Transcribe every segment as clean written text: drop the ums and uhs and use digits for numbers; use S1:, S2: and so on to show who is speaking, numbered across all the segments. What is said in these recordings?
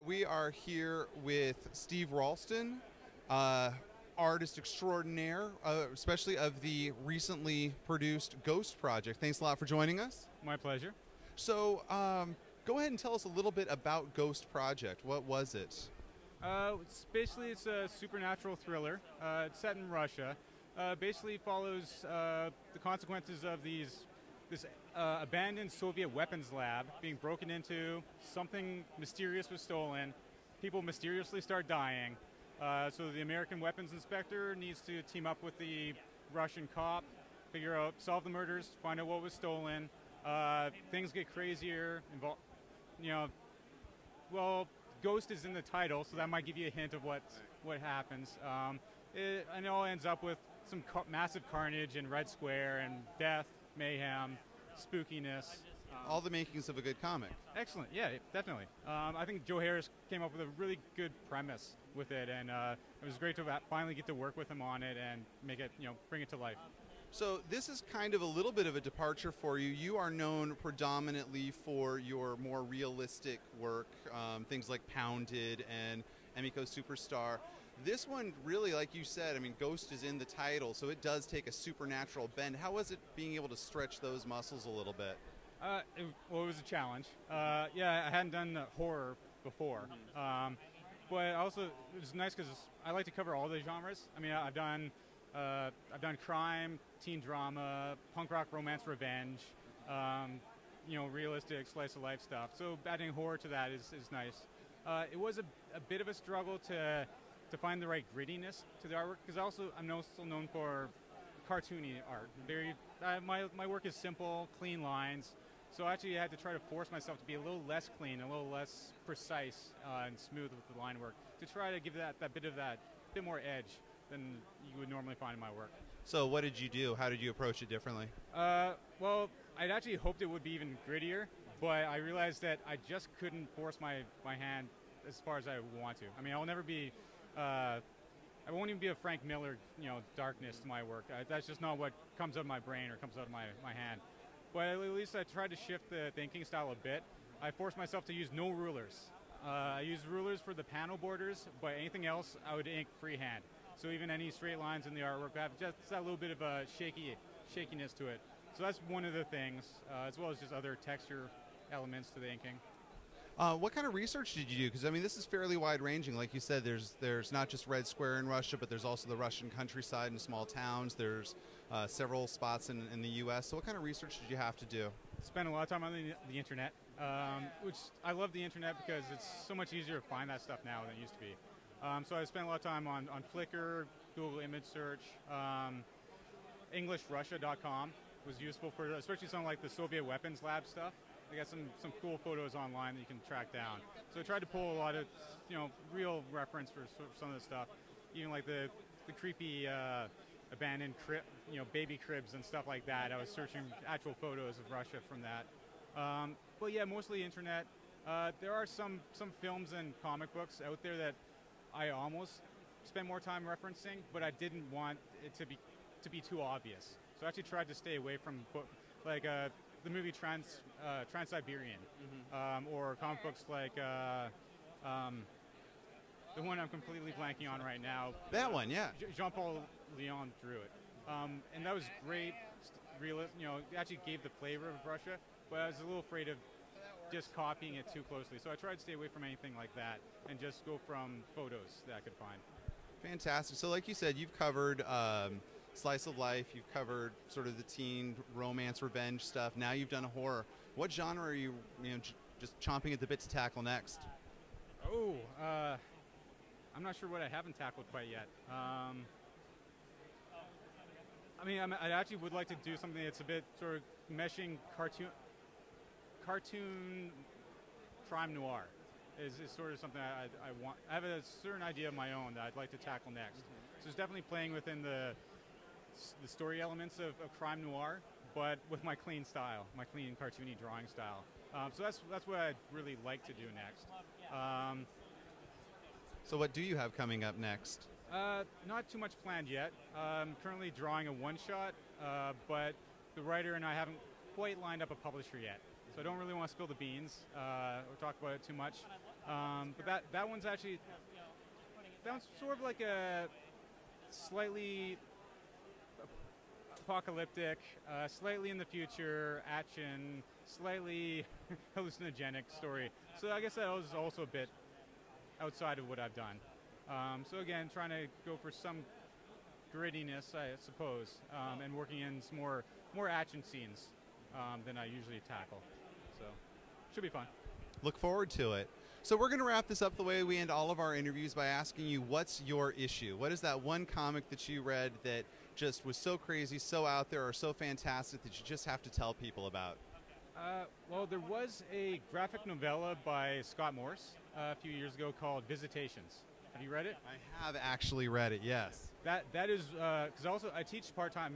S1: We are here with Steve Rolston, artist extraordinaire, especially of the recently produced Ghost Projekt. Thanks a lot for joining us.
S2: My pleasure.
S1: So, go ahead and tell us a little bit about Ghost Projekt. What was it?
S2: It's a supernatural thriller. It's set in Russia. Basically follows the consequences of this abandoned Soviet weapons lab being broken into. Something mysterious was stolen. People mysteriously start dying. So the American weapons inspector needs to team up with the Russian cop, solve the murders, find out what was stolen. Things get crazier. Ghost is in the title, so that might give you a hint of what happens. It all ends up with some massive carnage and Red Square and death, mayhem, spookiness.
S1: All the makings of a good comic.
S2: Excellent, yeah, definitely. I think Joe Harris came up with a really good premise with it, and it was great to finally get to work with him on it and make it, bring it to life.
S1: So this is kind of a little bit of a departure for you. You are known predominantly for your more realistic work, things like Pounded and Emiko Superstar. This one really, like you said, I mean, Ghost is in the title, so it does take a supernatural bend. How was it being able to stretch those muscles a little bit?
S2: It was a challenge. I hadn't done horror before. But also, it was nice because I like to cover all the genres. I mean, I've done crime, teen drama, punk rock, romance, revenge, realistic slice of life stuff. So adding horror to that is nice. It was a bit of a struggle to find the right grittiness to the artwork, because I'm also known for cartoony art. My work is simple, clean lines. So actually I had to try to force myself to be a little less clean, a little less precise and smooth with the line work, to try to give that bit more edge than you would normally find in my work.
S1: So what did you do? How did you approach it differently?
S2: Well, I'd actually hoped it would be even grittier, but I realized that I just couldn't force my hand as far as I want to. I mean, I'll never be, I won't even be a Frank Miller, darkness to my work. That's just not what comes out of my brain or comes out of my hand. But at least I tried to shift the inking style a bit. I forced myself to use no rulers. I used rulers for the panel borders, but anything else I would ink freehand. So even any straight lines in the artwork have just that little bit of a shakiness to it. So that's one of the things, as well as just other texture elements to the inking.
S1: What kind of research did you do? Because I mean, this is fairly wide-ranging. Like you said, there's not just Red Square in Russia, but there's also the Russian countryside and small towns. There's several spots in the U.S. So what kind of research did you have to do?
S2: Spent a lot of time on the internet, which I love the internet because it's so much easier to find that stuff now than it used to be. So I spent a lot of time on Flickr, Google image search, EnglishRussia.com was useful for especially something like the Soviet weapons lab stuff. They got some cool photos online that you can track down. So I tried to pull a lot of real reference for some of the stuff, even like the creepy abandoned baby cribs and stuff like that. I was searching actual photos of Russia from that. But yeah, mostly internet. There are some films and comic books out there that I almost spent more time referencing, but I didn't want it to be too obvious. So I actually tried to stay away from the movie Trans-Siberian, or comic books like the one I'm completely blanking on right now.
S1: That one, yeah.
S2: Jean-Paul Leon drew it, and that was great. It actually gave the flavor of Russia, but I was a little afraid of just copying it too closely. So I tried to stay away from anything like that and just go from photos that I could find.
S1: Fantastic. So like you said, you've covered slice of life, you've covered sort of the teen romance, revenge stuff. Now you've done a horror. What genre are you, just chomping at the bit to tackle next?
S2: I'm not sure what I haven't tackled quite yet. I actually would like to do something that's a bit sort of meshing cartoon crime noir. Is sort of something I want. I have a certain idea of my own that I'd like to tackle next. So it's definitely playing within the story elements of crime noir, but with my clean style, my clean cartoony drawing style. So that's what I'd really like to do next.
S1: So what do you have coming up next?
S2: Not too much planned yet. I'm currently drawing a one-shot, but the writer and I haven't quite lined up a publisher yet. So I don't really want to spill the beans or talk about it too much. But that one's actually, that one's sort of like a slightly apocalyptic, slightly in the future, action, slightly hallucinogenic story. So I guess that was also a bit outside of what I've done. So again, trying to go for some grittiness, I suppose, and working in some more action scenes than I usually tackle. So should be fun.
S1: Look forward to it. So we're going to wrap this up the way we end all of our interviews by asking you, what's your issue? What is that one comic that you read that just was so crazy, so out there, or so fantastic that you just have to tell people about?
S2: Well, there was a graphic novella by Scott Morse a few years ago called Visitations. Have you read it?
S1: I have actually read it, yes.
S2: That is, because also I teach part-time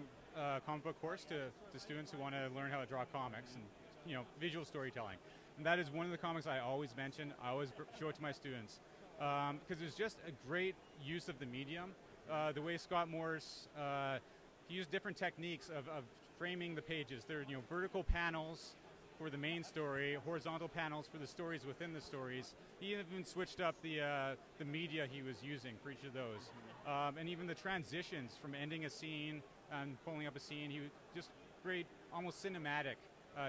S2: comic book course to students who want to learn how to draw comics and visual storytelling. And that is one of the comics I always mention. I always show it to my students because it's just a great use of the medium. The way Scott Morse he used different techniques of framing the pages. There are vertical panels for the main story, horizontal panels for the stories within the stories. He even switched up the media he was using for each of those, and even the transitions from ending a scene and pulling up a scene. He was just great, almost cinematic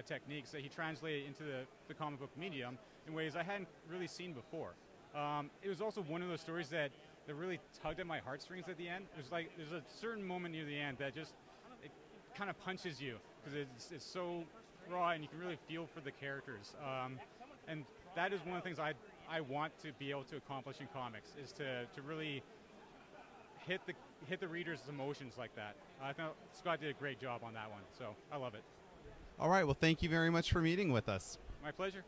S2: techniques that he translated into the comic book medium in ways I hadn't really seen before. It was also one of those stories that really tugged at my heartstrings at the end. It was like there's a certain moment near the end that just it kind of punches you because it's so raw and you can really feel for the characters. And that is one of the things I want to be able to accomplish in comics is to really hit the reader's emotions like that. I thought Scott did a great job on that one, so I love it.
S1: All right, well, thank you very much for meeting with us.
S2: My pleasure.